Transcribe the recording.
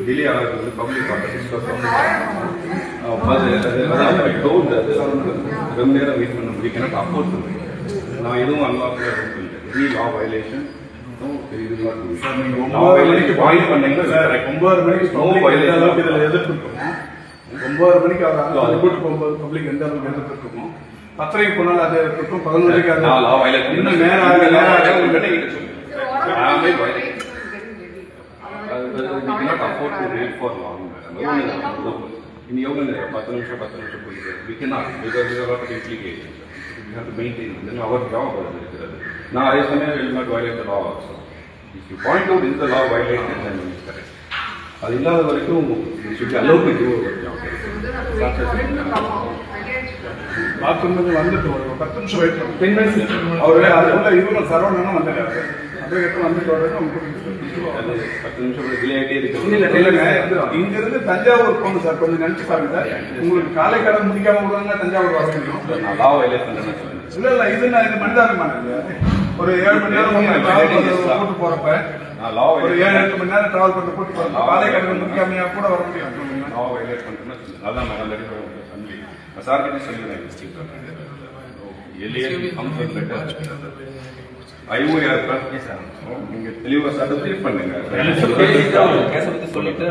delay ஆகுது public order discuss I told that ரொம்ப நேரம் வெயிட் பண்ண we cannot afford to wait. நான் எதுவும் unlawful any law violation no இது not do it. law violation point பண்ணீங்க சார் 9 மணிக்கு no violation இதுல எதிர்ப்புறோம் 9 மணிக்கு அது கூட்டு போகும்போது பப்ளிக் எந்த அளவுக்கு எதிர்ப்புறோம் 10:30 போனால அது இருக்கும் 11 மணிக்கு அது law violation இன்னும் நேரா உங்ககிட்ட கிட்ட சொல்லுங்க ஆமே violation we cannot afford to wait for long. In yoga, 10 நிமிஷம் போயிட்டு we cannot because there are a lot of implications. We have to maintain then our job இருக்கிறது. Now I will not violate the law also. If you point out is the law violated then it is correct. அது இல்லாத வரைக்கும் we should be allowed to do our job. பாத்ரூம்ல வந்துட்டு ஒரு 10 நிமிஷம் wait பண்ணு 10 minutes அவரே அதுக்குள்ள இவங்க சரவணனும் வந்துட்டாரு அப்படியே கிட்ட வந்துட்டு வரது நமக்கு 10 நிமிஷம் டிலே ஆயிட்டே இருக்கு இல்லங்க இங்க இருந்து தஞ்சாவூர் போகணும் சார் கொஞ்சம் நினைச்சு பாருங்க சார் உங்களுக்கு காலை கடை முடிக்காம விடுவாங்க தஞ்சாவூர் வர முடியும் நான் லா வயலேட் பண்றேன்னு இல்ல இது மனிதாபிமானம் ஒரு 7 மணி நேரம் கூட்டு போறப்ப நான் லா ஒரு 7-8 மணி நேரம் டிராவல் பண்ணி கூட்டு போறப்ப காலை கடை முடிக்காமையா கூட வர முடியும் லா வயலேட் பண்றேன்னு அதான் மேடம் சார் கிட்ட சொல்லிடுறேன் IOR நீங்க தெளிவா சர்டிஃபை பண்ணுங்க சொல்லிட்டு